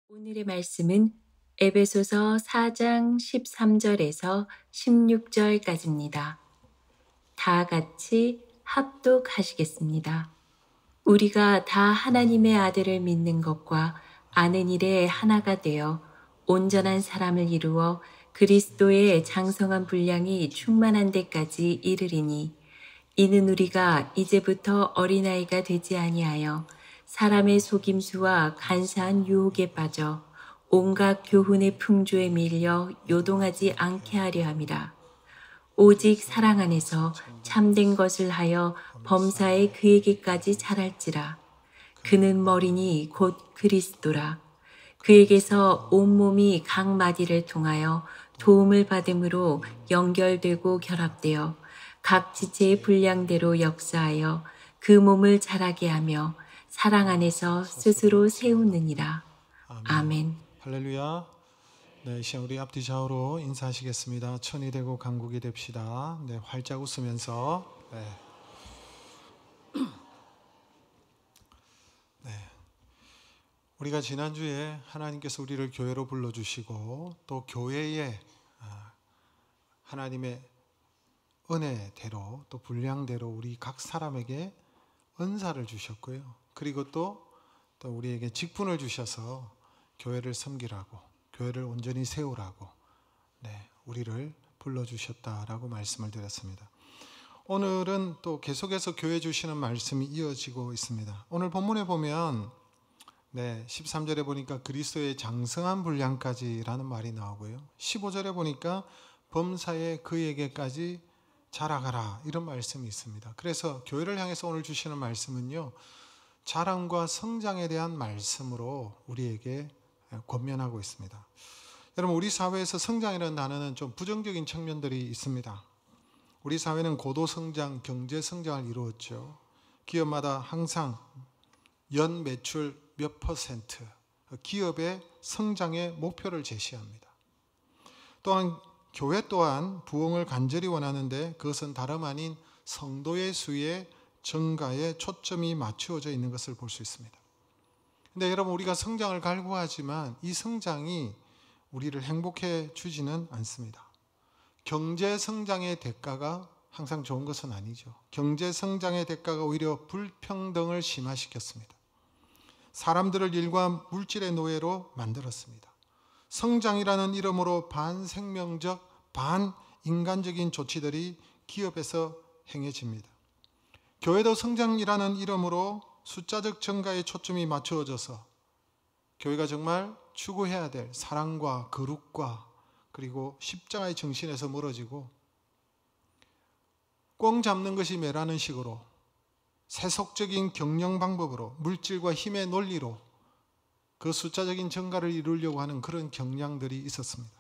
오늘의 말씀은 에베소서 4장 13절에서 16절까지입니다. 다 같이 합독하시겠습니다. 우리가 다 하나님의 아들을 믿는 것과 아는 일에 하나가 되어 온전한 사람을 이루어 그리스도의 장성한 분량이 충만한 데까지 이르리니 이는 우리가 이제부터 어린아이가 되지 아니하여 사람의 속임수와 간사한 유혹에 빠져 온갖 교훈의 풍조에 밀려 요동하지 않게 하려 함이라. 오직 사랑 안에서 참된 것을 하여 범사에 그에게까지 자랄지라. 그는 머리니 곧 그리스도라. 그에게서 온몸이 각 마디를 통하여 도움을 받음으로 연결되고 결합되어 각 지체의 분량대로 역사하여 그 몸을 자라게 하며 사랑 안에서 스스로 세우느니라. 아멘. 할렐루야. 네, 이 시간 우리 앞뒤 좌우로 인사하시겠습니다. 천이 되고 강국이 됩시다. 네, 활짝 웃으면서. 우리가 지난주에 하나님께서 우리를 교회로 불러주시고 또 교회에 하나님의 은혜대로 또 분량대로 우리 각 사람에게 은사를 주셨고요. 그리고 또 우리에게 직분을 주셔서 교회를 섬기라고, 교회를 온전히 세우라고 우리를 불러주셨다라고 말씀을 드렸습니다. 오늘은 또 계속해서 교회 주시는 말씀이 이어지고 있습니다. 오늘 본문에 보면 13절에 보니까 그리스도의 장성한 분량까지라는 말이 나오고요. 15절에 보니까 범사에 그에게까지 자라가라 이런 말씀이 있습니다. 그래서 교회를 향해서 오늘 주시는 말씀은요, 자랑과 성장에 대한 말씀으로 우리에게 권면하고 있습니다. 여러분, 우리 사회에서 성장이라는 단어는 좀 부정적인 측면들이 있습니다. 우리 사회는 고도 성장, 경제 성장을 이루었죠. 기업마다 항상 연 매출 몇 퍼센트 기업의 성장의 목표를 제시합니다. 또한 교회 또한 부흥을 간절히 원하는데 그것은 다름 아닌 성도의 수의 증가에 초점이 맞추어져 있는 것을 볼 수 있습니다. 근데 여러분, 우리가 성장을 갈구하지만 이 성장이 우리를 행복해 주지는 않습니다. 경제 성장의 대가가 항상 좋은 것은 아니죠. 경제 성장의 대가가 오히려 불평등을 심화시켰습니다. 사람들을 일과 물질의 노예로 만들었습니다. 성장이라는 이름으로 반생명적, 반인간적인 조치들이 기업에서 행해집니다. 교회도 성장이라는 이름으로 숫자적 증가에 초점이 맞추어져서 교회가 정말 추구해야 될 사랑과 거룩과 그리고 십자가의 정신에서 멀어지고 꽁 잡는 것이 매라는 식으로 세속적인 경영 방법으로 물질과 힘의 논리로 그 숫자적인 증가를 이루려고 하는 그런 경향들이 있었습니다.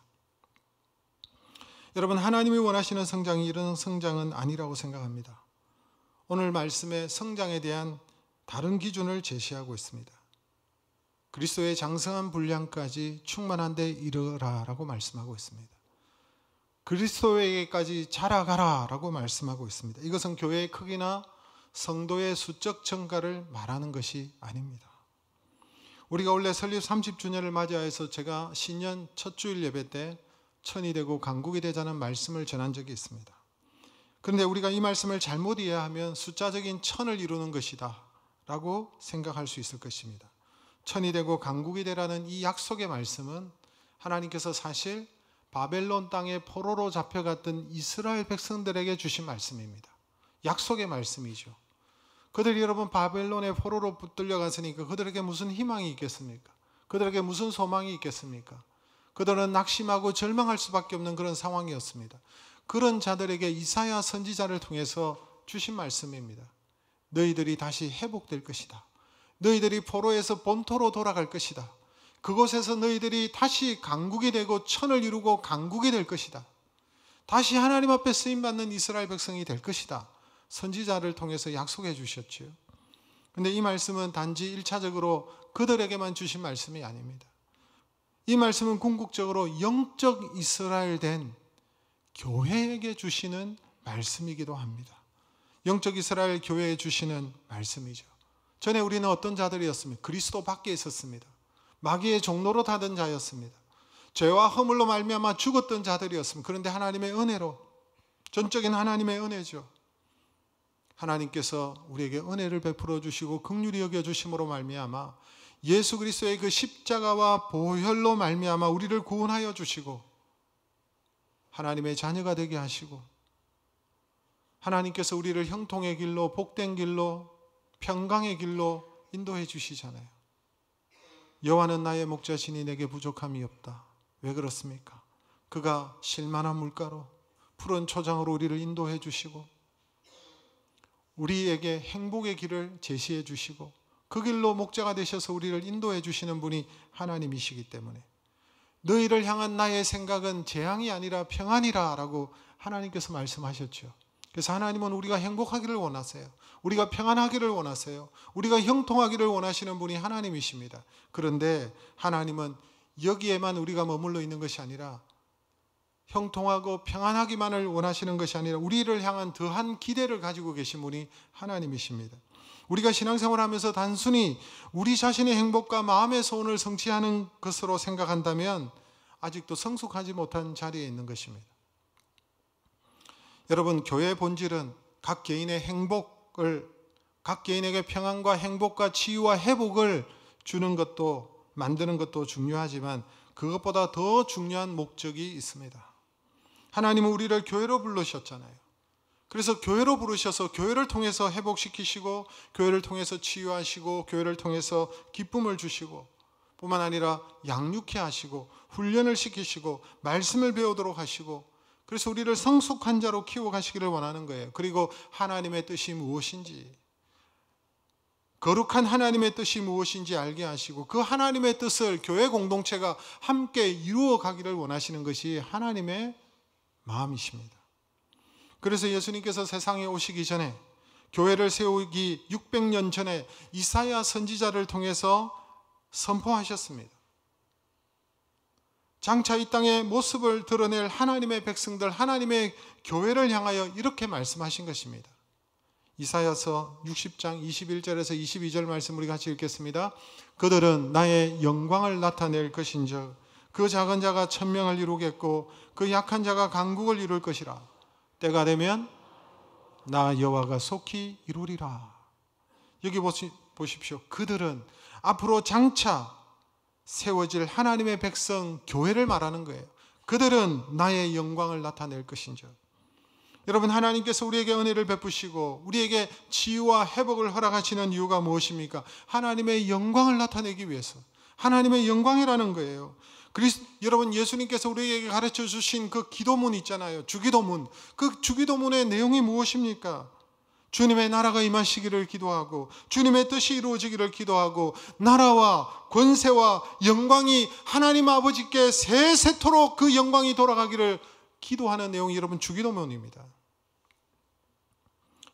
여러분, 하나님이 원하시는 성장이 이런 성장은 아니라고 생각합니다. 오늘 말씀의 성장에 대한 다른 기준을 제시하고 있습니다. 그리스도의 장성한 분량까지 충만한 데 이르라라고 말씀하고 있습니다. 그리스도에게까지 자라가라라고 말씀하고 있습니다. 이것은 교회의 크기나 성도의 수적 증가를 말하는 것이 아닙니다. 우리가 원래 설립 30주년을 맞이해서 제가 신년 첫 주일 예배 때 천이 되고 강국이 되자는 말씀을 전한 적이 있습니다. 그런데 우리가 이 말씀을 잘못 이해하면 숫자적인 천을 이루는 것이다 라고 생각할 수 있을 것입니다. 천이 되고 강국이 되라는 이 약속의 말씀은 하나님께서 사실 바벨론 땅에 포로로 잡혀갔던 이스라엘 백성들에게 주신 말씀입니다. 약속의 말씀이죠. 그들이 여러분 바벨론의 포로로 붙들려 갔으니까 그들에게 무슨 희망이 있겠습니까? 그들에게 무슨 소망이 있겠습니까? 그들은 낙심하고 절망할 수밖에 없는 그런 상황이었습니다. 그런 자들에게 이사야 선지자를 통해서 주신 말씀입니다. 너희들이 다시 회복될 것이다. 너희들이 포로에서 본토로 돌아갈 것이다. 그곳에서 너희들이 다시 강국이 되고 천을 이루고 강국이 될 것이다. 다시 하나님 앞에 쓰임받는 이스라엘 백성이 될 것이다. 선지자를 통해서 약속해 주셨지요. 그런데 이 말씀은 단지 1차적으로 그들에게만 주신 말씀이 아닙니다. 이 말씀은 궁극적으로 영적 이스라엘 된 교회에게 주시는 말씀이기도 합니다. 영적 이스라엘 교회에 주시는 말씀이죠. 전에 우리는 어떤 자들이었습니까? 그리스도 밖에 있었습니다. 마귀의 종로로 타던 자였습니다. 죄와 허물로 말미암아 죽었던 자들이었습니다. 그런데 하나님의 은혜로, 전적인 하나님의 은혜죠. 하나님께서 우리에게 은혜를 베풀어 주시고 긍휼히 여겨 주심으로 말미암아 예수 그리스도의 그 십자가와 보혈로 말미암아 우리를 구원하여 주시고 하나님의 자녀가 되게 하시고 하나님께서 우리를 형통의 길로, 복된 길로, 평강의 길로 인도해 주시잖아요. 여호와는 나의 목자시니 내게 부족함이 없다. 왜 그렇습니까? 그가 실만한 물가로 푸른 초장으로 우리를 인도해 주시고 우리에게 행복의 길을 제시해 주시고 그 길로 목자가 되셔서 우리를 인도해 주시는 분이 하나님이시기 때문에 너희를 향한 나의 생각은 재앙이 아니라 평안이라 라고 하나님께서 말씀하셨죠. 그래서 하나님은 우리가 행복하기를 원하세요. 우리가 평안하기를 원하세요. 우리가 형통하기를 원하시는 분이 하나님이십니다. 그런데 하나님은 여기에만 우리가 머물러 있는 것이 아니라 형통하고 평안하기만을 원하시는 것이 아니라 우리를 향한 더한 기대를 가지고 계신 분이 하나님이십니다. 우리가 신앙생활하면서 단순히 우리 자신의 행복과 마음의 소원을 성취하는 것으로 생각한다면 아직도 성숙하지 못한 자리에 있는 것입니다. 여러분, 교회의 본질은 각 개인의 행복을, 각 개인에게 평안과 행복과 치유와 회복을 주는 것도, 만드는 것도 중요하지만 그것보다 더 중요한 목적이 있습니다. 하나님은 우리를 교회로 부르셨잖아요. 그래서 교회로 부르셔서 교회를 통해서 회복시키시고 교회를 통해서 치유하시고 교회를 통해서 기쁨을 주시고 뿐만 아니라 양육해 하시고 훈련을 시키시고 말씀을 배우도록 하시고 그래서 우리를 성숙한 자로 키워가시기를 원하는 거예요. 그리고 하나님의 뜻이 무엇인지, 거룩한 하나님의 뜻이 무엇인지 알게 하시고 그 하나님의 뜻을 교회 공동체가 함께 이루어 가기를 원하시는 것이 하나님의 마음이십니다. 그래서 예수님께서 세상에 오시기 전에 교회를 세우기 600년 전에 이사야 선지자를 통해서 선포하셨습니다. 장차 이 땅의 모습을 드러낼 하나님의 백성들, 하나님의 교회를 향하여 이렇게 말씀하신 것입니다. 이사야서 60장 21절에서 22절 말씀 우리 같이 읽겠습니다. 그들은 나의 영광을 나타낼 것인즉 그 작은 자가 천명을 이루겠고 그 약한 자가 강국을 이룰 것이라. 때가 되면 나 여호와가 속히 이루리라. 여기 보십시오. 그들은 앞으로 장차 세워질 하나님의 백성 교회를 말하는 거예요. 그들은 나의 영광을 나타낼 것인즉. 여러분, 하나님께서 우리에게 은혜를 베푸시고 우리에게 치유와 회복을 허락하시는 이유가 무엇입니까? 하나님의 영광을 나타내기 위해서. 하나님의 영광이라는 거예요. 여러분, 예수님께서 우리에게 가르쳐 주신 그 기도문 있잖아요. 주기도문. 그 주기도문의 내용이 무엇입니까? 주님의 나라가 임하시기를 기도하고 주님의 뜻이 이루어지기를 기도하고 나라와 권세와 영광이 하나님 아버지께 세세토록 그 영광이 돌아가기를 기도하는 내용이 여러분 주기도문입니다.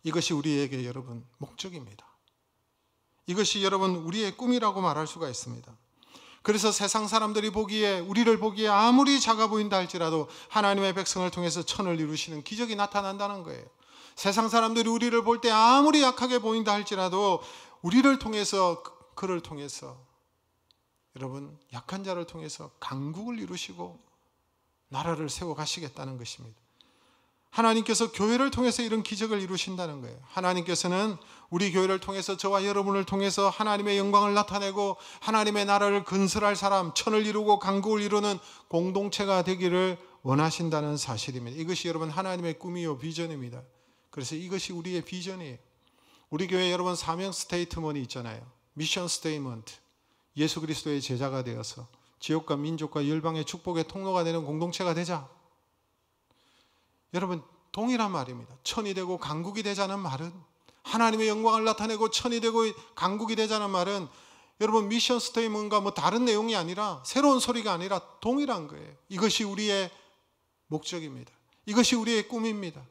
이것이 우리에게 여러분 목적입니다. 이것이 여러분 우리의 꿈이라고 말할 수가 있습니다. 그래서 세상 사람들이 보기에, 우리를 보기에 아무리 작아 보인다 할지라도 하나님의 백성을 통해서 천을 이루시는 기적이 나타난다는 거예요. 세상 사람들이 우리를 볼 때 아무리 약하게 보인다 할지라도 우리를 통해서, 그를 통해서 여러분 약한 자를 통해서 강국을 이루시고 나라를 세워 가시겠다는 것입니다. 하나님께서 교회를 통해서 이런 기적을 이루신다는 거예요. 하나님께서는 우리 교회를 통해서 저와 여러분을 통해서 하나님의 영광을 나타내고 하나님의 나라를 건설할 사람, 천을 이루고 강국을 이루는 공동체가 되기를 원하신다는 사실입니다. 이것이 여러분 하나님의 꿈이요 비전입니다. 그래서 이것이 우리의 비전이에요. 우리 교회 여러분 사명 스테이트먼이 있잖아요. 미션 스테이트먼트. 예수 그리스도의 제자가 되어서 지역과 민족과 열방의 축복의 통로가 되는 공동체가 되자. 여러분 동일한 말입니다. 천이 되고 강국이 되자는 말은, 하나님의 영광을 나타내고 천이 되고 강국이 되자는 말은 여러분 미션 스테이트먼트가 뭐 다른 내용이 아니라, 새로운 소리가 아니라 동일한 거예요. 이것이 우리의 목적입니다. 이것이 우리의 꿈입니다.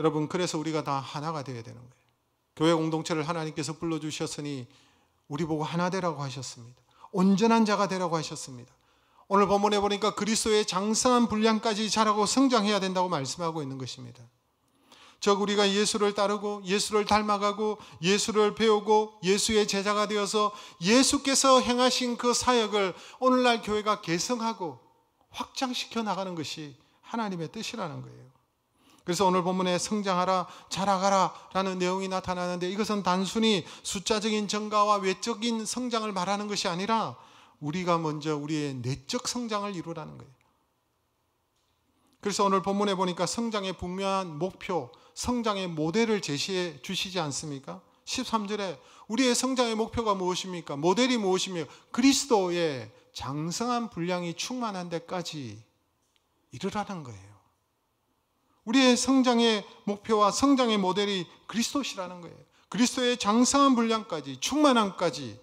여러분, 그래서 우리가 다 하나가 되어야 되는 거예요. 교회 공동체를 하나님께서 불러주셨으니 우리 보고 하나 되라고 하셨습니다. 온전한 자가 되라고 하셨습니다. 오늘 본문에 보니까 그리스도의 장성한 분량까지 자라고 성장해야 된다고 말씀하고 있는 것입니다. 즉 우리가 예수를 따르고 예수를 닮아가고 예수를 배우고 예수의 제자가 되어서 예수께서 행하신 그 사역을 오늘날 교회가 계승하고 확장시켜 나가는 것이 하나님의 뜻이라는 거예요. 그래서 오늘 본문에 성장하라, 자라가라 라는 내용이 나타나는데, 이것은 단순히 숫자적인 증가와 외적인 성장을 말하는 것이 아니라 우리가 먼저 우리의 내적 성장을 이루라는 거예요. 그래서 오늘 본문에 보니까 성장의 분명한 목표, 성장의 모델을 제시해 주시지 않습니까? 13절에 우리의 성장의 목표가 무엇입니까? 모델이 무엇입니까? 그리스도의 장성한 분량이 충만한 데까지 이르라는 거예요. 우리의 성장의 목표와 성장의 모델이 그리스도시라는 거예요. 그리스도의 장성한 분량까지, 충만함까지,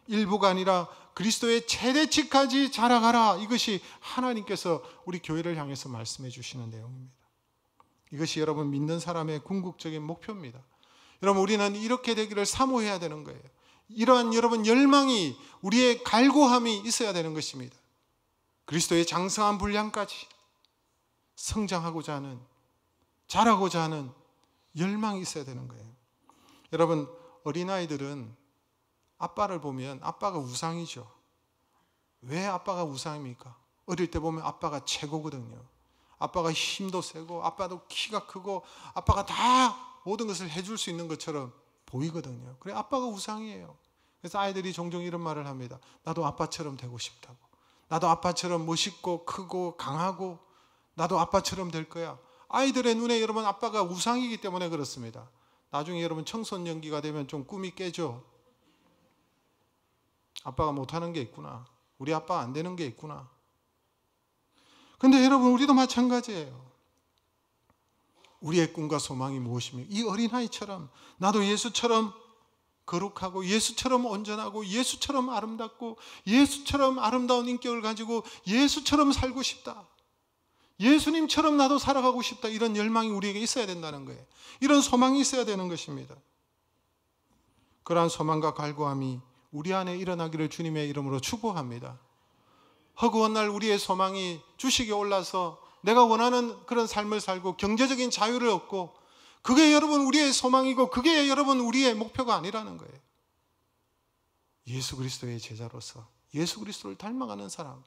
일부가 아니라 그리스도의 최대치까지 자라가라. 이것이 하나님께서 우리 교회를 향해서 말씀해 주시는 내용입니다. 이것이 여러분 믿는 사람의 궁극적인 목표입니다. 여러분, 우리는 이렇게 되기를 사모해야 되는 거예요. 이러한 여러분 열망이, 우리의 갈구함이 있어야 되는 것입니다. 그리스도의 장성한 분량까지 성장하고자 하는, 자라고자 하는 열망이 있어야 되는 거예요. 여러분, 어린아이들은 아빠를 보면 아빠가 우상이죠. 왜 아빠가 우상입니까? 어릴 때 보면 아빠가 최고거든요. 아빠가 힘도 세고 아빠도 키가 크고 아빠가 다 모든 것을 해줄 수 있는 것처럼 보이거든요. 그래, 아빠가 우상이에요. 그래서 아이들이 종종 이런 말을 합니다. 나도 아빠처럼 되고 싶다고. 나도 아빠처럼 멋있고 크고 강하고 나도 아빠처럼 될 거야. 아이들의 눈에 여러분 아빠가 우상이기 때문에 그렇습니다. 나중에 여러분 청소년기가 되면 좀 꿈이 깨죠. 아빠가 못하는 게 있구나. 우리 아빠가 안 되는 게 있구나. 근데 여러분, 우리도 마찬가지예요. 우리의 꿈과 소망이 무엇입니까? 이 어린아이처럼 나도 예수처럼 거룩하고 예수처럼 온전하고 예수처럼 아름답고 예수처럼 아름다운 인격을 가지고 예수처럼 살고 싶다. 예수님처럼 나도 살아가고 싶다. 이런 열망이 우리에게 있어야 된다는 거예요. 이런 소망이 있어야 되는 것입니다. 그러한 소망과 갈구함이 우리 안에 일어나기를 주님의 이름으로 축복합니다. 허구한 날 우리의 소망이 주식에 올라서 내가 원하는 그런 삶을 살고 경제적인 자유를 얻고, 그게 여러분 우리의 소망이고 그게 여러분 우리의 목표가 아니라는 거예요. 예수 그리스도의 제자로서 예수 그리스도를 닮아가는 사람,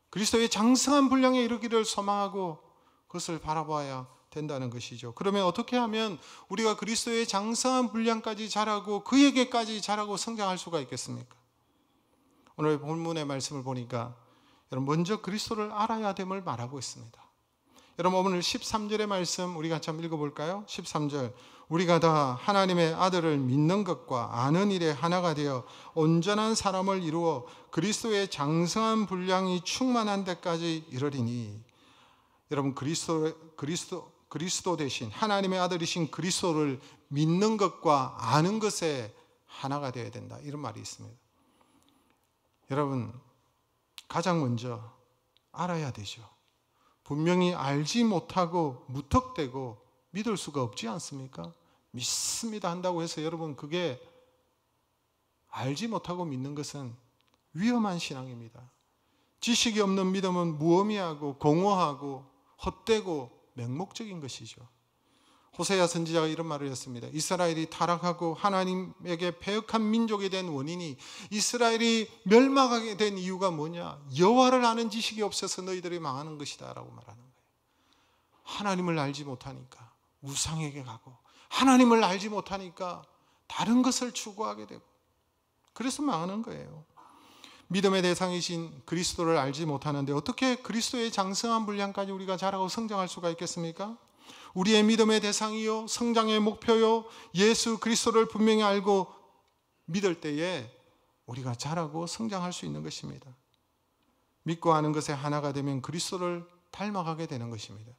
그리스도의 장성한 분량에 이르기를 소망하고 그것을 바라봐야 된다는 것이죠. 그러면 어떻게 하면 우리가 그리스도의 장성한 분량까지 자라고 그에게까지 자라고 성장할 수가 있겠습니까? 오늘 본문의 말씀을 보니까 여러분 먼저 그리스도를 알아야 됨을 말하고 있습니다. 여러분 오늘 13절의 말씀 우리가 한번 읽어볼까요? 13절, 우리가 다 하나님의 아들을 믿는 것과 아는 일에 하나가 되어 온전한 사람을 이루어 그리스도의 장성한 분량이 충만한 데까지 이르리니. 여러분 그리스도 대신 하나님의 아들이신 그리스도를 믿는 것과 아는 것에 하나가 되어야 된다, 이런 말이 있습니다. 여러분 가장 먼저 알아야 되죠. 분명히 알지 못하고 무턱대고 믿을 수가 없지 않습니까? 믿습니다 한다고 해서 여러분 그게 알지 못하고 믿는 것은 위험한 신앙입니다. 지식이 없는 믿음은 무의미하고 공허하고 헛되고 맹목적인 것이죠. 호세아 선지자가 이런 말을 했습니다. 이스라엘이 타락하고 하나님에게 패역한 민족이 된 원인이, 이스라엘이 멸망하게 된 이유가 뭐냐? 여호와를 아는 지식이 없어서 너희들이 망하는 것이다 라고 말하는 거예요. 하나님을 알지 못하니까 우상에게 가고, 하나님을 알지 못하니까 다른 것을 추구하게 되고, 그래서 망하는 거예요. 믿음의 대상이신 그리스도를 알지 못하는데 어떻게 그리스도의 장성한 분량까지 우리가 자라고 성장할 수가 있겠습니까? 우리의 믿음의 대상이요, 성장의 목표요, 예수 그리스도를 분명히 알고 믿을 때에 우리가 자라고 성장할 수 있는 것입니다. 믿고 아는 것에 하나가 되면 그리스도를 닮아가게 되는 것입니다.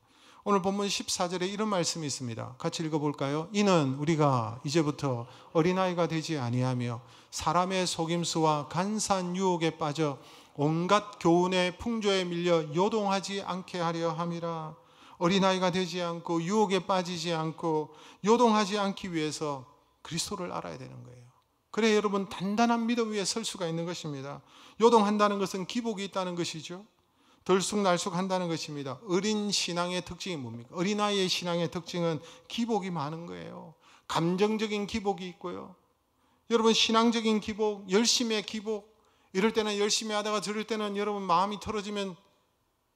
오늘 본문 14절에 이런 말씀이 있습니다. 같이 읽어볼까요? 이는 우리가 이제부터 어린아이가 되지 아니하며 사람의 속임수와 간사한 유혹에 빠져 온갖 교훈의 풍조에 밀려 요동하지 않게 하려 함이라. 어린아이가 되지 않고 유혹에 빠지지 않고 요동하지 않기 위해서 그리스도를 알아야 되는 거예요. 그래 여러분 단단한 믿음 위에 설 수가 있는 것입니다. 요동한다는 것은 기복이 있다는 것이죠. 들쑥날쑥한다는 것입니다. 어린 신앙의 특징이 뭡니까? 어린아이의 신앙의 특징은 기복이 많은 거예요. 감정적인 기복이 있고요. 여러분, 신앙적인 기복, 열심의 기복, 이럴 때는 열심히 하다가 저럴 때는 여러분 마음이 틀어지면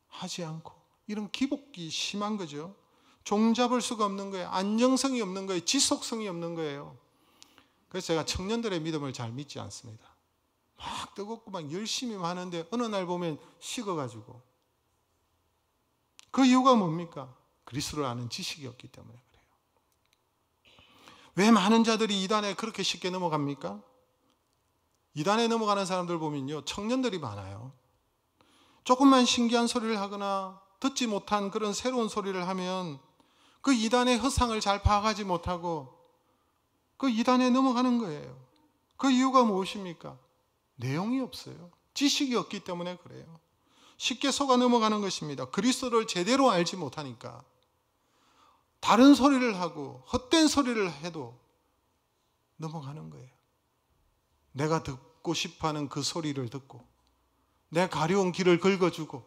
하지 않고, 이런 기복이 심한 거죠. 종잡을 수가 없는 거예요. 안정성이 없는 거예요. 지속성이 없는 거예요. 그래서 제가 청년들의 믿음을 잘 믿지 않습니다. 막 뜨겁고 막 열심히 하는데 어느 날 보면 식어가지고. 그 이유가 뭡니까? 그리스도를 아는 지식이 없기 때문에 그래요. 왜 많은 자들이 이단에 그렇게 쉽게 넘어갑니까? 이단에 넘어가는 사람들 보면요, 청년들이 많아요. 조금만 신기한 소리를 하거나 듣지 못한 그런 새로운 소리를 하면 그 이단의 허상을 잘 파악하지 못하고 그 이단에 넘어가는 거예요. 그 이유가 무엇입니까? 내용이 없어요. 지식이 없기 때문에 그래요. 쉽게 속아 넘어가는 것입니다. 그리스도를 제대로 알지 못하니까 다른 소리를 하고 헛된 소리를 해도 넘어가는 거예요. 내가 듣고 싶어하는 그 소리를 듣고 내 가려운 길을 긁어주고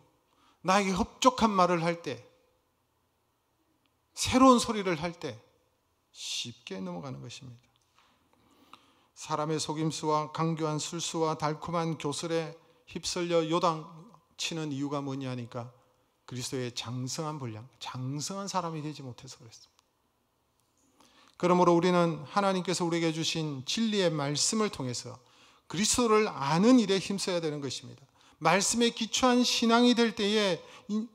나에게 흡족한 말을 할 때, 새로운 소리를 할 때 쉽게 넘어가는 것입니다. 사람의 속임수와 강교한 술수와 달콤한 교술에 휩쓸려 요당치는 이유가 뭐냐 하니까 그리스도의 장성한 분량, 장성한 사람이 되지 못해서 그랬습니다. 그러므로 우리는 하나님께서 우리에게 주신 진리의 말씀을 통해서 그리스도를 아는 일에 힘써야 되는 것입니다. 말씀에 기초한 신앙이 될 때에,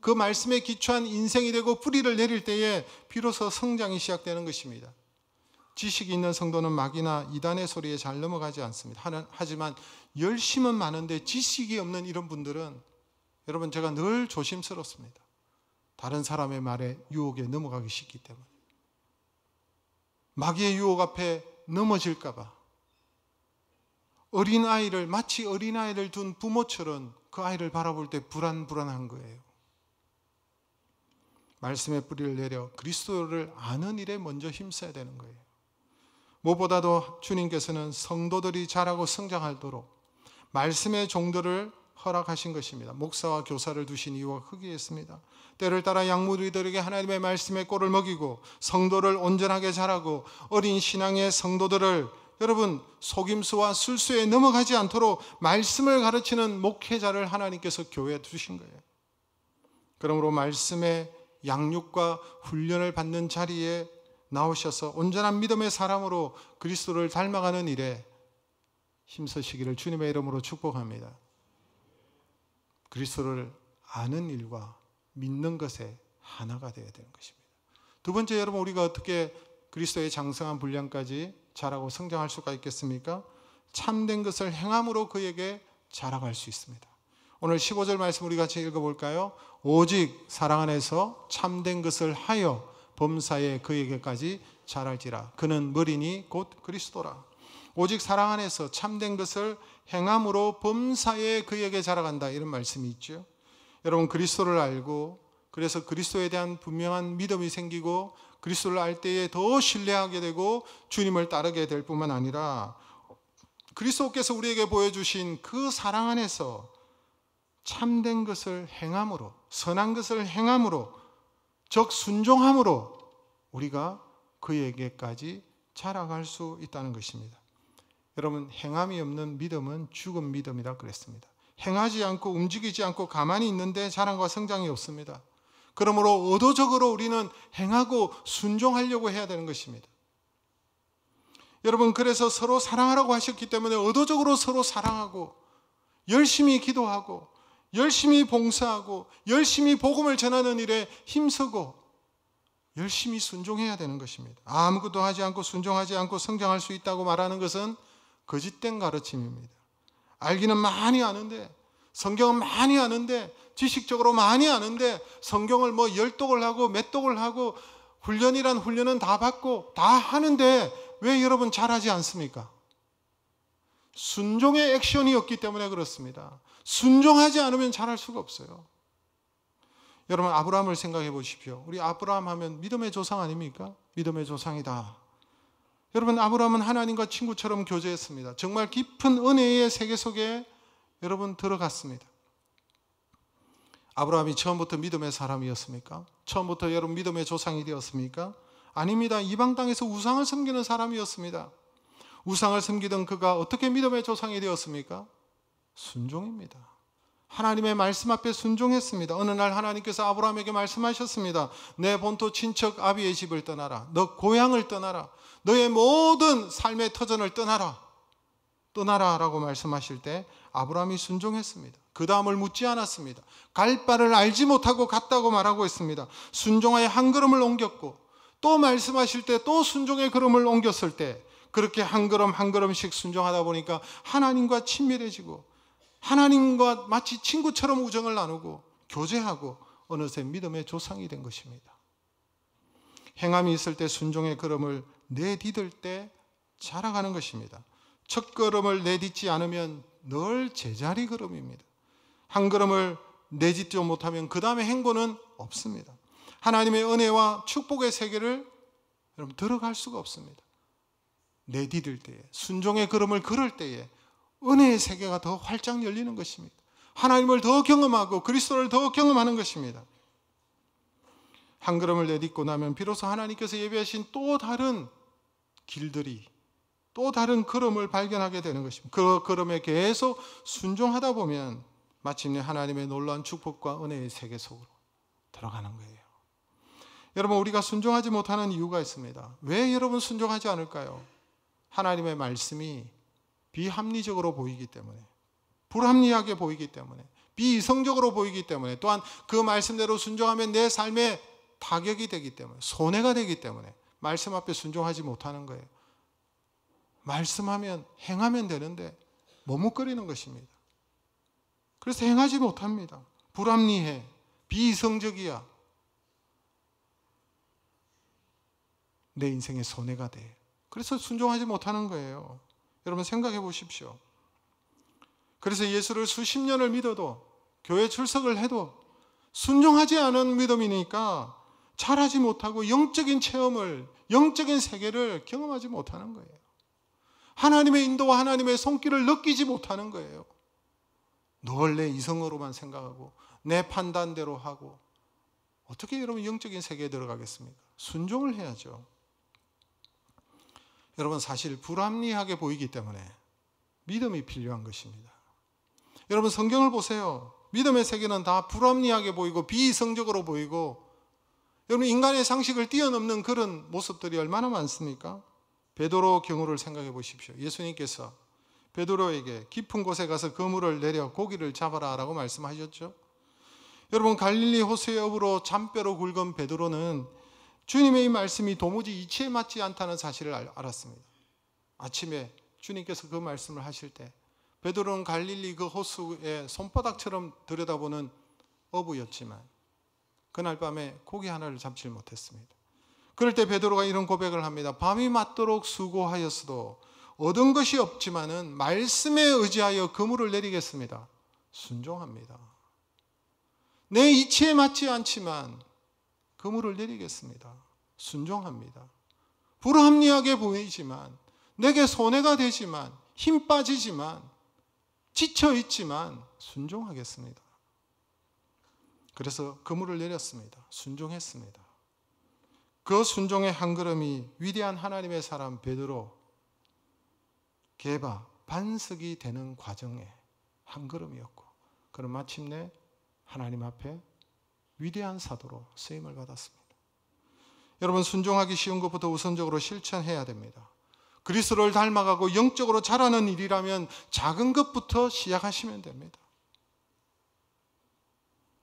그 말씀에 기초한 인생이 되고 뿌리를 내릴 때에 비로소 성장이 시작되는 것입니다. 지식이 있는 성도는 마귀나 이단의 소리에 잘 넘어가지 않습니다. 하지만 열심은 많은데 지식이 없는 이런 분들은, 여러분, 제가 늘 조심스럽습니다. 다른 사람의 말에 유혹에 넘어가기 쉽기 때문에. 마귀의 유혹 앞에 넘어질까 봐 어린아이를, 마치 어린아이를 둔 부모처럼 그 아이를 바라볼 때 불안한 거예요. 말씀의 뿌리를 내려 그리스도를 아는 일에 먼저 힘써야 되는 거예요. 무엇보다도 주님께서는 성도들이 자라고 성장하도록 말씀의 종들을 허락하신 것입니다. 목사와 교사를 두신 이유가 크게 있습니다. 때를 따라 양무리들에게 하나님의 말씀의 꼴을 먹이고 성도를 온전하게 자라고 어린 신앙의 성도들을, 여러분, 속임수와 술수에 넘어가지 않도록 말씀을 가르치는 목회자를 하나님께서 교회에 두신 거예요. 그러므로 말씀의 양육과 훈련을 받는 자리에 나오셔서 온전한 믿음의 사람으로 그리스도를 닮아가는 일에 힘쓰시기를 주님의 이름으로 축복합니다. 그리스도를 아는 일과 믿는 것에 하나가 되어야 되는 것입니다. 두 번째, 여러분, 우리가 어떻게 그리스도의 장성한 분량까지 자라고 성장할 수가 있겠습니까? 참된 것을 행함으로 그에게 자라갈 수 있습니다. 오늘 15절 말씀 우리 같이 읽어볼까요? 오직 사랑 안에서 참된 것을 하여 범사에 그에게까지 자랄지라. 그는 머리니 곧 그리스도라. 오직 사랑 안에서 참된 것을 행함으로 범사에 그에게 자라간다, 이런 말씀이 있죠. 여러분, 그리스도를 알고 그래서 그리스도에 대한 분명한 믿음이 생기고 그리스도를 알 때에 더 신뢰하게 되고 주님을 따르게 될 뿐만 아니라 그리스도께서 우리에게 보여주신 그 사랑 안에서 참된 것을 행함으로, 선한 것을 행함으로, 즉 순종함으로 우리가 그에게까지 자라갈 수 있다는 것입니다. 여러분, 행함이 없는 믿음은 죽은 믿음이라 그랬습니다. 행하지 않고 움직이지 않고 가만히 있는데 자랑과 성장이 없습니다. 그러므로 의도적으로 우리는 행하고 순종하려고 해야 되는 것입니다. 여러분, 그래서 서로 사랑하라고 하셨기 때문에 의도적으로 서로 사랑하고 열심히 기도하고 열심히 봉사하고 열심히 복음을 전하는 일에 힘쓰고 열심히 순종해야 되는 것입니다. 아무것도 하지 않고 순종하지 않고 성장할 수 있다고 말하는 것은 거짓된 가르침입니다. 알기는 많이 아는데, 성경은 많이 아는데, 지식적으로 많이 아는데 성경을 뭐 열독을 하고 몇 독을 하고 훈련이란 훈련은 다 받고 다 하는데 왜 여러분 잘하지 않습니까? 순종의 액션이 없기 때문에 그렇습니다. 순종하지 않으면 잘할 수가 없어요. 여러분, 아브라함을 생각해 보십시오. 우리 아브라함 하면 믿음의 조상 아닙니까? 믿음의 조상이다. 여러분, 아브라함은 하나님과 친구처럼 교제했습니다. 정말 깊은 은혜의 세계 속에 여러분 들어갔습니다. 아브라함이 처음부터 믿음의 사람이었습니까? 처음부터 여러분 믿음의 조상이 되었습니까? 아닙니다. 이방 땅에서 우상을 섬기는 사람이었습니다. 우상을 섬기던 그가 어떻게 믿음의 조상이 되었습니까? 순종입니다. 하나님의 말씀 앞에 순종했습니다. 어느 날 하나님께서 아브라함에게 말씀하셨습니다. 내 본토 친척 아비의 집을 떠나라. 너 고향을 떠나라. 너의 모든 삶의 터전을 떠나라 라고 말씀하실 때 아브라함이 순종했습니다. 그 다음을 묻지 않았습니다. 갈 바를 알지 못하고 갔다고 말하고 있습니다. 순종하여 한 걸음을 옮겼고 또 말씀하실 때 또 순종의 걸음을 옮겼을 때 그렇게 한 걸음 한 걸음씩 순종하다 보니까 하나님과 친밀해지고 하나님과 마치 친구처럼 우정을 나누고 교제하고 어느새 믿음의 조상이 된 것입니다. 행함이 있을 때 순종의 걸음을 내디딜 때 자라가는 것입니다. 첫 걸음을 내딛지 않으면 늘 제자리 걸음입니다. 한 걸음을 내딛지 못하면 그 다음에 행보는 없습니다. 하나님의 은혜와 축복의 세계를 여러분 들어갈 수가 없습니다. 내디딜 때에, 순종의 걸음을 걸을 때에 은혜의 세계가 더 활짝 열리는 것입니다. 하나님을 더 경험하고 그리스도를 더 경험하는 것입니다. 한 걸음을 내딛고 나면 비로소 하나님께서 예비하신 또 다른 길들이, 또 다른 걸음을 발견하게 되는 것입니다. 그 걸음에 계속 순종하다 보면 마침내 하나님의 놀라운 축복과 은혜의 세계 속으로 들어가는 거예요. 여러분, 우리가 순종하지 못하는 이유가 있습니다. 왜 여러분 순종하지 않을까요? 하나님의 말씀이 비합리적으로 보이기 때문에, 불합리하게 보이기 때문에, 비이성적으로 보이기 때문에, 또한 그 말씀대로 순종하면 내 삶에 타격이 되기 때문에, 손해가 되기 때문에 말씀 앞에 순종하지 못하는 거예요. 말씀하면 행하면 되는데 머뭇거리는 것입니다. 그래서 행하지 못합니다. 불합리해, 비이성적이야. 내 인생에 손해가 돼. 그래서 순종하지 못하는 거예요. 여러분 생각해 보십시오. 그래서 예수를 수십 년을 믿어도, 교회 출석을 해도 순종하지 않은 믿음이니까 잘하지 못하고 영적인 체험을, 영적인 세계를 경험하지 못하는 거예요. 하나님의 인도와 하나님의 손길을 느끼지 못하는 거예요. 늘 내 이성으로만 생각하고 내 판단대로 하고 어떻게 여러분 영적인 세계에 들어가겠습니까? 순종을 해야죠. 여러분, 사실 불합리하게 보이기 때문에 믿음이 필요한 것입니다. 여러분, 성경을 보세요. 믿음의 세계는 다 불합리하게 보이고 비이성적으로 보이고, 여러분 인간의 상식을 뛰어넘는 그런 모습들이 얼마나 많습니까? 베드로 경우를 생각해 보십시오. 예수님께서 베드로에게 깊은 곳에 가서 그물을 내려 고기를 잡아라 라고 말씀하셨죠. 여러분, 갈릴리 호수의 업으로 잔뼈로 굵은 베드로는 주님의 이 말씀이 도무지 이치에 맞지 않다는 사실을 알았습니다. 아침에 주님께서 그 말씀을 하실 때 베드로는 갈릴리 그 호수에 손바닥처럼 들여다보는 어부였지만 그날 밤에 고기 하나를 잡지 못했습니다. 그럴 때 베드로가 이런 고백을 합니다. 밤이 맞도록 수고하였어도 얻은 것이 없지만은 말씀에 의지하여 그물을 내리겠습니다. 순종합니다. 내 이치에 맞지 않지만 그물을 내리겠습니다. 순종합니다. 불합리하게 보이지만, 내게 손해가 되지만, 힘 빠지지만, 지쳐 있지만 순종하겠습니다. 그래서 그물을 내렸습니다. 순종했습니다. 그 순종의 한 걸음이 위대한 하나님의 사람 베드로 게바 반석이 되는 과정의 한 걸음이었고, 그는 마침내 하나님 앞에 위대한 사도로 쓰임을 받았습니다. 여러분, 순종하기 쉬운 것부터 우선적으로 실천해야 됩니다. 그리스도를 닮아가고 영적으로 자라는 일이라면 작은 것부터 시작하시면 됩니다.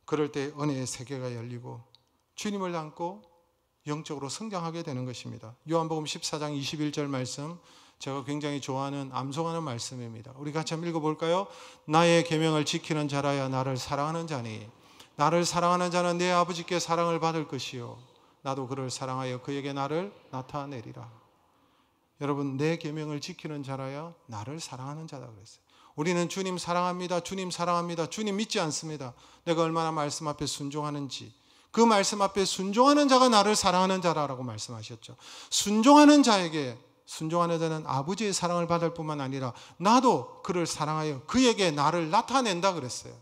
그럴 때 은혜의 세계가 열리고 주님을 닮고 영적으로 성장하게 되는 것입니다. 요한복음 14장 21절 말씀, 제가 굉장히 좋아하는, 암송하는 말씀입니다. 우리 같이 한번 읽어볼까요? 나의 계명을 지키는 자라야 나를 사랑하는 자니 나를 사랑하는 자는 내 아버지께 사랑을 받을 것이요 나도 그를 사랑하여 그에게 나를 나타내리라. 여러분, 내 계명을 지키는 자라야 나를 사랑하는 자다 그랬어요. 우리는 주님 사랑합니다, 주님 사랑합니다, 주님 믿지 않습니다. 내가 얼마나 말씀 앞에 순종하는지, 그 말씀 앞에 순종하는 자가 나를 사랑하는 자라고 말씀하셨죠. 순종하는 자에게, 순종하는 자는 아버지의 사랑을 받을 뿐만 아니라 나도 그를 사랑하여 그에게 나를 나타낸다 그랬어요.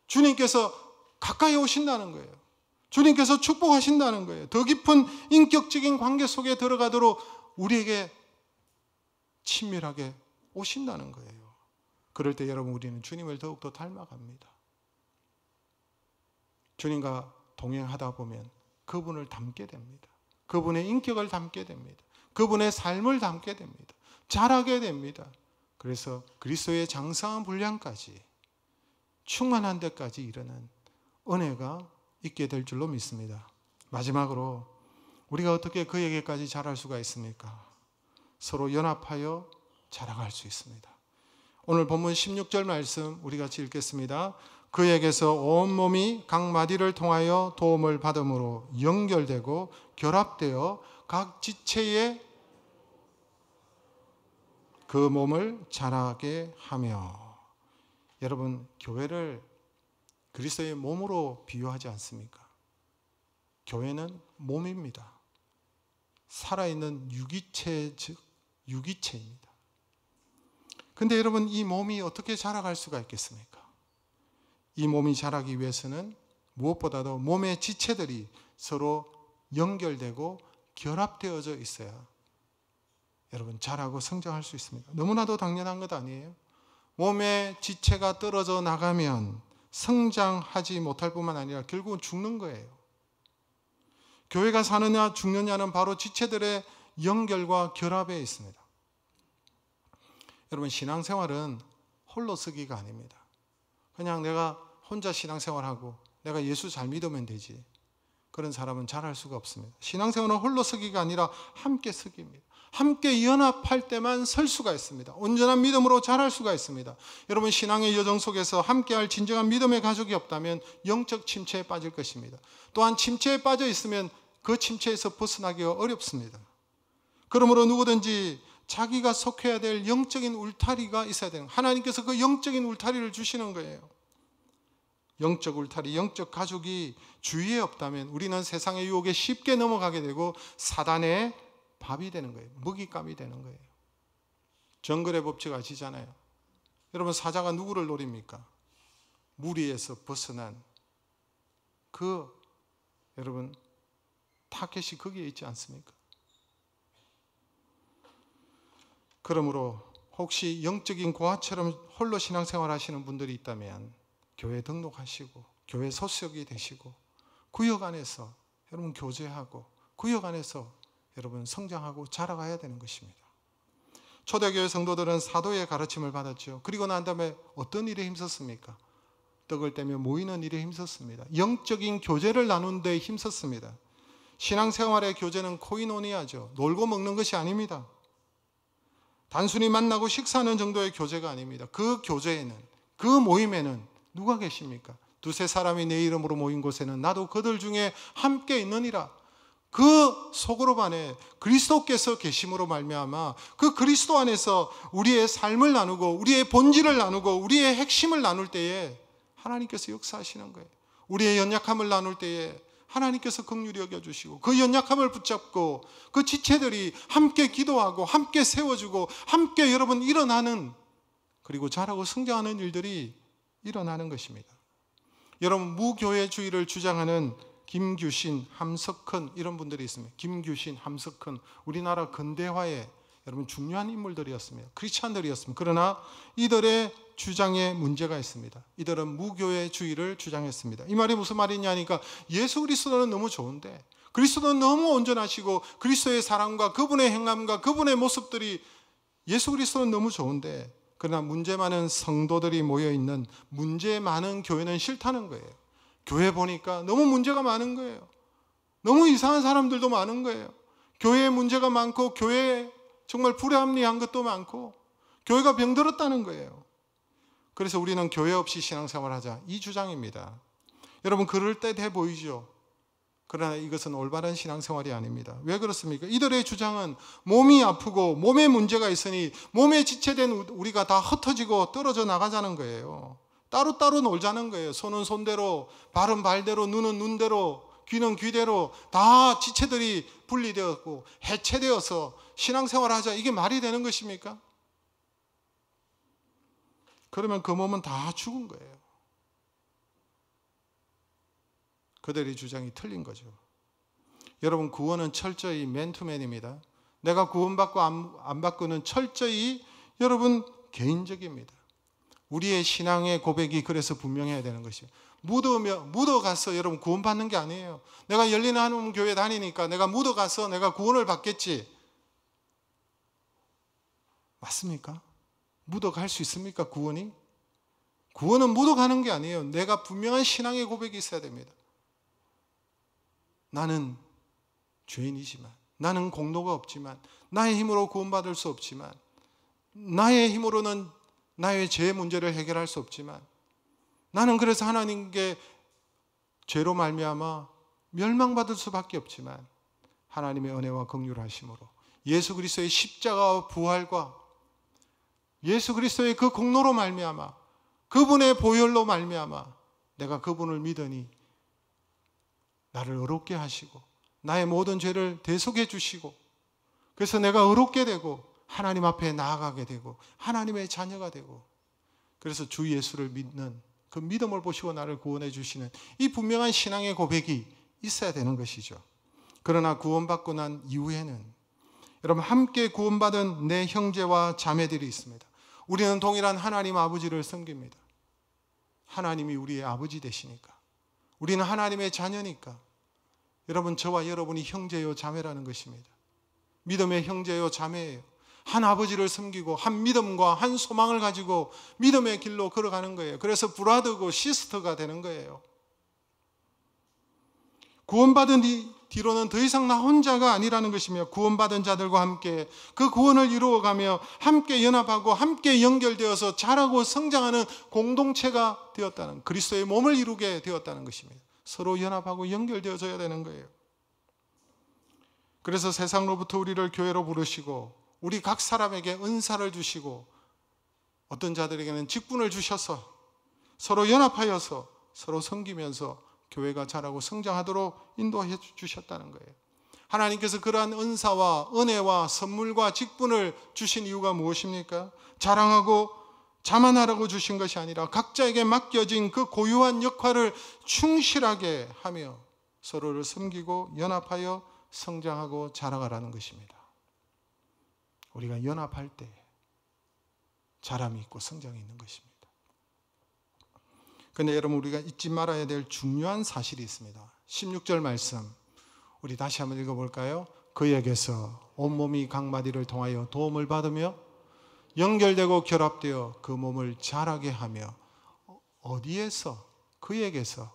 주님께서 가까이 오신다는 거예요. 주님께서 축복하신다는 거예요. 더 깊은 인격적인 관계 속에 들어가도록 우리에게 친밀하게 오신다는 거예요. 그럴 때 여러분, 우리는 주님을 더욱더 닮아갑니다. 주님과 동행하다 보면 그분을 닮게 됩니다. 그분의 인격을 닮게 됩니다. 그분의 삶을 닮게 됩니다. 자라게 됩니다. 그래서 그리스도의 장성한 분량까지, 충만한 데까지 이르는 은혜가 있게 될 줄로 믿습니다. 마지막으로 우리가 어떻게 그에게까지 자랄 수가 있습니까? 서로 연합하여 자라갈 수 있습니다. 오늘 본문 16절 말씀 우리 같이 읽겠습니다. 그에게서 온몸이 각 마디를 통하여 도움을 받음으로 연결되고 결합되어 각 지체에 그 몸을 자라게 하며. 여러분, 교회를 그리스도의 몸으로 비유하지 않습니까? 교회는 몸입니다. 살아있는 유기체, 즉 유기체입니다. 근데 여러분, 이 몸이 어떻게 자라갈 수가 있겠습니까? 이 몸이 자라기 위해서는 무엇보다도 몸의 지체들이 서로 연결되고 결합되어져 있어야 여러분 자라고 성장할 수 있습니다. 너무나도 당연한 것 아니에요? 몸의 지체가 떨어져 나가면 성장하지 못할 뿐만 아니라 결국은 죽는 거예요. 교회가 사느냐 죽느냐는 바로 지체들의 연결과 결합에 있습니다. 여러분, 신앙생활은 홀로 쓰기가 아닙니다. 그냥 내가 혼자 신앙생활하고 내가 예수 잘 믿으면 되지, 그런 사람은 잘할 수가 없습니다. 신앙생활은 홀로 서기가 아니라 함께 서기입니다. 함께 연합할 때만 설 수가 있습니다. 온전한 믿음으로 자랄 수가 있습니다. 여러분, 신앙의 여정 속에서 함께할 진정한 믿음의 가족이 없다면 영적 침체에 빠질 것입니다. 또한 침체에 빠져 있으면 그 침체에서 벗어나기가 어렵습니다. 그러므로 누구든지 자기가 속해야 될 영적인 울타리가 있어야 되는 거예요. 하나님께서 그 영적인 울타리를 주시는 거예요. 영적 울타리, 영적 가족이 주위에 없다면 우리는 세상의 유혹에 쉽게 넘어가게 되고 사단의 밥이 되는 거예요. 먹잇감이 되는 거예요. 정글의 법칙 아시잖아요. 여러분, 사자가 누구를 노립니까? 무리에서 벗어난 여러분 타켓이 거기에 있지 않습니까? 그러므로 혹시 영적인 고아처럼 홀로 신앙생활 하시는 분들이 있다면 교회 등록하시고 교회 소속이 되시고 구역 안에서 여러분 교제하고 구역 안에서 여러분 성장하고 자라가야 되는 것입니다. 초대교회 성도들은 사도의 가르침을 받았죠. 그리고 난 다음에 어떤 일에 힘썼습니까? 떡을 떼며 모이는 일에 힘썼습니다. 영적인 교제를 나눈 데 힘썼습니다. 신앙생활의 교제는 코이노니아죠. 놀고 먹는 것이 아닙니다. 단순히 만나고 식사하는 정도의 교제가 아닙니다. 그 교제에는, 그 모임에는 누가 계십니까? 두세 사람이 내 이름으로 모인 곳에는 나도 그들 중에 함께 있느니라. 그 소그룹 안에 그리스도께서 계심으로 말미암아 그 그리스도 안에서 우리의 삶을 나누고 우리의 본질을 나누고 우리의 핵심을 나눌 때에 하나님께서 역사하시는 거예요. 우리의 연약함을 나눌 때에 하나님께서 긍휼히 여겨주시고 그 연약함을 붙잡고 그 지체들이 함께 기도하고 함께 세워주고 함께 여러분 일어나는, 그리고 자라고 성장하는 일들이 일어나는 것입니다. 여러분, 무교회주의를 주장하는 김규신, 함석헌 이런 분들이 있습니다. 김규신, 함석헌 우리나라 근대화의 여러분 중요한 인물들이었습니다. 크리스찬들이었습니다. 그러나 이들의 주장에 문제가 있습니다. 이들은 무교회주의를 주장했습니다. 이 말이 무슨 말이냐니까 예수 그리스도는 너무 좋은데, 그리스도는 너무 온전하시고 그리스도의 사랑과 그분의 행함과 그분의 모습들이 예수 그리스도는 너무 좋은데, 그러나 문제 많은 성도들이 모여있는 문제 많은 교회는 싫다는 거예요. 교회 보니까 너무 문제가 많은 거예요. 너무 이상한 사람들도 많은 거예요. 교회에 문제가 많고 교회에 정말 불합리한 것도 많고 교회가 병들었다는 거예요. 그래서 우리는 교회 없이 신앙생활하자, 이 주장입니다. 여러분, 그럴듯해 보이죠? 그러나 이것은 올바른 신앙생활이 아닙니다. 왜 그렇습니까? 이들의 주장은 몸이 아프고 몸에 문제가 있으니 몸에 지체된 우리가 다 흩어지고 떨어져 나가자는 거예요. 따로따로 놀자는 거예요. 손은 손대로, 발은 발대로, 눈은 눈대로, 귀는 귀대로 다 지체들이 분리되었고 해체되어서 신앙생활하자, 이게 말이 되는 것입니까? 그러면 그 몸은 다 죽은 거예요. 그들의 주장이 틀린 거죠. 여러분, 구원은 철저히 맨투맨입니다. 내가 구원받고 안 받고는 철저히 여러분 개인적입니다. 우리의 신앙의 고백이 그래서 분명해야 되는 것이에요. 묻어가서 여러분 구원받는 게 아니에요. 내가 열리는 한움 교회 다니니까 내가 묻어가서 내가 구원을 받겠지. 맞습니까? 묻어갈 수 있습니까? 구원이? 구원은 묻어가는 게 아니에요. 내가 분명한 신앙의 고백이 있어야 됩니다. 나는 죄인이지만, 나는 공로가 없지만, 나의 힘으로 구원받을 수 없지만, 나의 힘으로는 나의 죄 문제를 해결할 수 없지만, 나는 그래서 하나님께 죄로 말미암아 멸망받을 수밖에 없지만, 하나님의 은혜와 긍휼하심으로 예수 그리스도의 십자가와 부활과 예수 그리스도의 그 공로로 말미암아, 그분의 보혈로 말미암아 내가 그분을 믿으니 나를 의롭게 하시고 나의 모든 죄를 대속해 주시고, 그래서 내가 의롭게 되고 하나님 앞에 나아가게 되고 하나님의 자녀가 되고, 그래서 주 예수를 믿는 그 믿음을 보시고 나를 구원해 주시는 이 분명한 신앙의 고백이 있어야 되는 것이죠. 그러나 구원받고 난 이후에는 여러분, 함께 구원받은 내 형제와 자매들이 있습니다. 우리는 동일한 하나님 아버지를 섬깁니다. 하나님이 우리의 아버지 되시니까, 우리는 하나님의 자녀니까 여러분, 저와 여러분이 형제요 자매라는 것입니다. 믿음의 형제요 자매예요. 한 아버지를 섬기고 한 믿음과 한 소망을 가지고 믿음의 길로 걸어가는 거예요. 그래서 브라더고 시스터가 되는 거예요. 구원받은 뒤로는 더 이상 나 혼자가 아니라는 것이며, 구원받은 자들과 함께 그 구원을 이루어가며 함께 연합하고 함께 연결되어서 자라고 성장하는 공동체가 되었다는, 그리스도의 몸을 이루게 되었다는 것입니다. 서로 연합하고 연결되어져야 되는 거예요. 그래서 세상로부터 우리를 교회로 부르시고 우리 각 사람에게 은사를 주시고 어떤 자들에게는 직분을 주셔서 서로 연합하여서 서로 섬기면서 교회가 자라고 성장하도록 인도해 주셨다는 거예요. 하나님께서 그러한 은사와 은혜와 선물과 직분을 주신 이유가 무엇입니까? 자랑하고 자만하라고 주신 것이 아니라 각자에게 맡겨진 그 고유한 역할을 충실하게 하며 서로를 섬기고 연합하여 성장하고 자라가라는 것입니다. 우리가 연합할 때 자람이 있고 성장이 있는 것입니다. 그런데 여러분, 우리가 잊지 말아야 될 중요한 사실이 있습니다. 16절 말씀 우리 다시 한번 읽어볼까요? 그에게서 온몸이 각 마디를 통하여 도움을 받으며 연결되고 결합되어 그 몸을 자라게 하며, 어디에서? 그에게서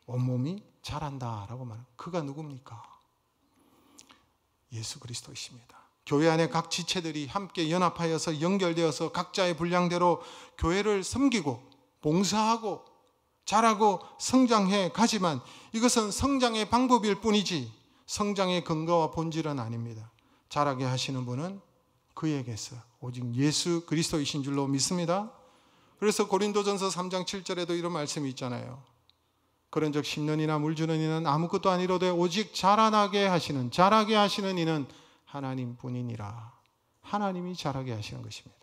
온몸이 자란다라고 말합니다. 그가 누굽니까? 예수 그리스도이십니다. 교회 안에 각 지체들이 함께 연합하여서 연결되어서 각자의 분량대로 교회를 섬기고 봉사하고 자라고 성장해 가지만, 이것은 성장의 방법일 뿐이지 성장의 근거와 본질은 아닙니다. 자라게 하시는 분은 그에게서 오직 예수 그리스도이신 줄로 믿습니다. 그래서 고린도전서 3장 7절에도 이런 말씀이 있잖아요. 그런즉 심는 이나 물 주는 이는 아무것도 아니로되 오직 자라게 하시는 이는 하나님 뿐이니라. 하나님이 자라게 하시는 것입니다.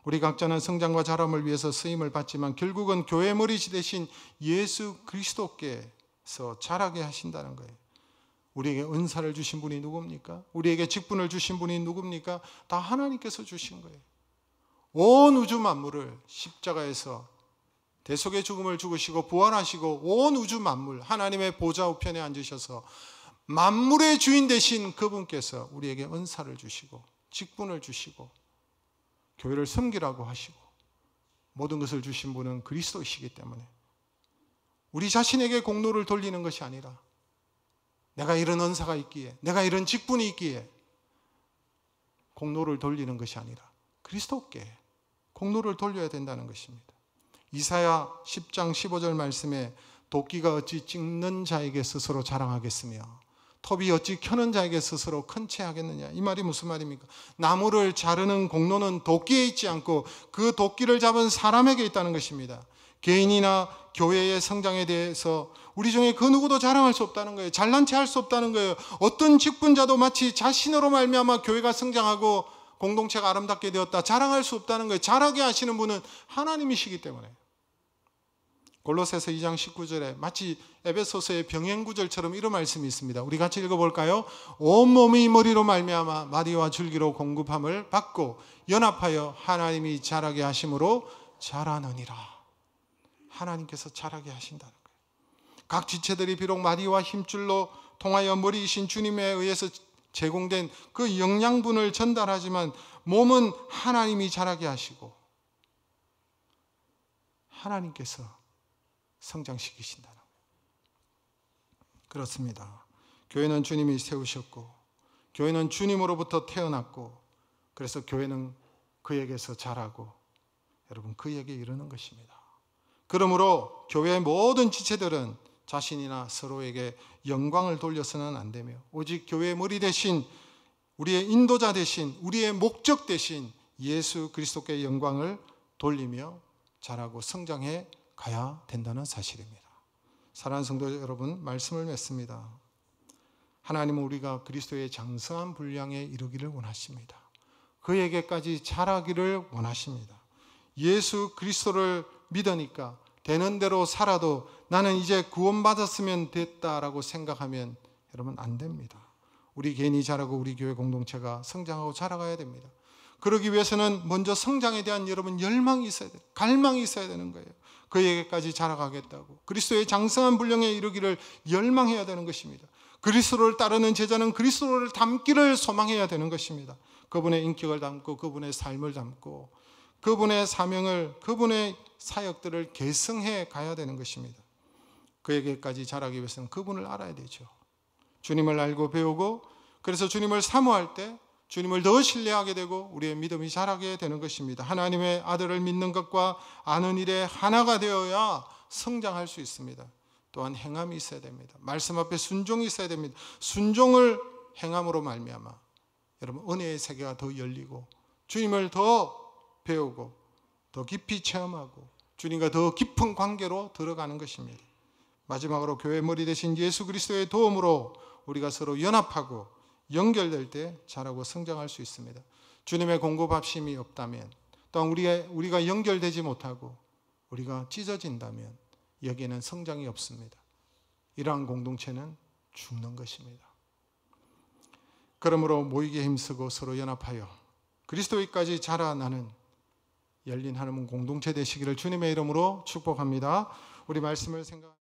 우리 각자는 성장과 자람을 위해서 쓰임을 받지만 결국은 교회 머리지 되신 예수 그리스도께서 자라게 하신다는 거예요. 우리에게 은사를 주신 분이 누굽니까? 우리에게 직분을 주신 분이 누굽니까? 다 하나님께서 주신 거예요. 온 우주 만물을 십자가에서 대속의 죽음을 죽으시고 부활하시고 온 우주 만물, 하나님의 보좌 우편에 앉으셔서 만물의 주인 되신 그분께서 우리에게 은사를 주시고 직분을 주시고 교회를 섬기라고 하시고 모든 것을 주신 분은 그리스도이시기 때문에 우리 자신에게 공로를 돌리는 것이 아니라, 내가 이런 은사가 있기에, 내가 이런 직분이 있기에 공로를 돌리는 것이 아니라 그리스도께 공로를 돌려야 된다는 것입니다. 이사야 10장 15절 말씀에 도끼가 어찌 찍는 자에게 스스로 자랑하겠으며 톱이 어찌 켜는 자에게 스스로 큰 채 하겠느냐. 이 말이 무슨 말입니까? 나무를 자르는 공로는 도끼에 있지 않고 그 도끼를 잡은 사람에게 있다는 것입니다. 개인이나 교회의 성장에 대해서 우리 중에 그 누구도 자랑할 수 없다는 거예요. 잘난 체 할 수 없다는 거예요. 어떤 직분자도 마치 자신으로 말미암아 교회가 성장하고 공동체가 아름답게 되었다 자랑할 수 없다는 거예요. 자라게 하시는 분은 하나님이시기 때문에 골로새서 2장 19절에 마치 에베소서의 병행 구절처럼 이런 말씀이 있습니다. 우리 같이 읽어볼까요? 온몸이 머리로 말미암아 마디와 줄기로 공급함을 받고 연합하여 하나님이 자라게 하심으로 자라느니라. 하나님께서 자라게 하신다는 거예요. 각 지체들이 비록 마디와 힘줄로 통하여 머리이신 주님에 의해서 제공된 그 영양분을 전달하지만 몸은 하나님이 자라게 하시고 하나님께서 성장시키신다는 거예요. 그렇습니다. 교회는 주님이 세우셨고 교회는 주님으로부터 태어났고 그래서 교회는 그에게서 자라고 여러분 그에게 이르는 것입니다. 그러므로 교회의 모든 지체들은 자신이나 서로에게 영광을 돌려서는 안 되며 오직 교회의 머리 대신 우리의 인도자 대신 우리의 목적 대신 예수 그리스도께 영광을 돌리며 자라고 성장해 가야 된다는 사실입니다. 사랑하는 성도 여러분, 말씀을 맺습니다. 하나님은 우리가 그리스도의 장성한 분량에 이르기를 원하십니다. 그에게까지 자라기를 원하십니다. 예수 그리스도를 믿으니까 되는 대로 살아도 나는 이제 구원받았으면 됐다라고 생각하면 여러분 안 됩니다. 우리 개인이 자라고 우리 교회 공동체가 성장하고 자라가야 됩니다. 그러기 위해서는 먼저 성장에 대한 여러분 열망이 있어야 돼요. 갈망이 있어야 되는 거예요. 그에게까지 자라가겠다고 그리스도의 장성한 분량에 이르기를 열망해야 되는 것입니다. 그리스도를 따르는 제자는 그리스도를 닮기를 소망해야 되는 것입니다. 그분의 인격을 닮고 그분의 삶을 닮고 그분의 사명을 그분의 사역들을 계승해 가야 되는 것입니다. 그에게까지 자라기 위해서는 그분을 알아야 되죠. 주님을 알고 배우고 그래서 주님을 사모할 때 주님을 더 신뢰하게 되고 우리의 믿음이 자라게 되는 것입니다. 하나님의 아들을 믿는 것과 아는 일에 하나가 되어야 성장할 수 있습니다. 또한 행함이 있어야 됩니다. 말씀 앞에 순종이 있어야 됩니다. 순종을 행함으로 말미암아 여러분 은혜의 세계가 더 열리고 주님을 더 배우고 더 깊이 체험하고 주님과 더 깊은 관계로 들어가는 것입니다. 마지막으로 교회 머리 대신 예수 그리스도의 도움으로 우리가 서로 연합하고 연결될 때 자라고 성장할 수 있습니다. 주님의 공급합심이 없다면 또한 우리가 연결되지 못하고 우리가 찢어진다면 여기에는 성장이 없습니다. 이러한 공동체는 죽는 것입니다. 그러므로 모이게 힘쓰고 서로 연합하여 그리스도의까지 자라나는 열린 하나님 공동체 되시기를 주님의 이름으로 축복합니다. 우리 말씀을 생각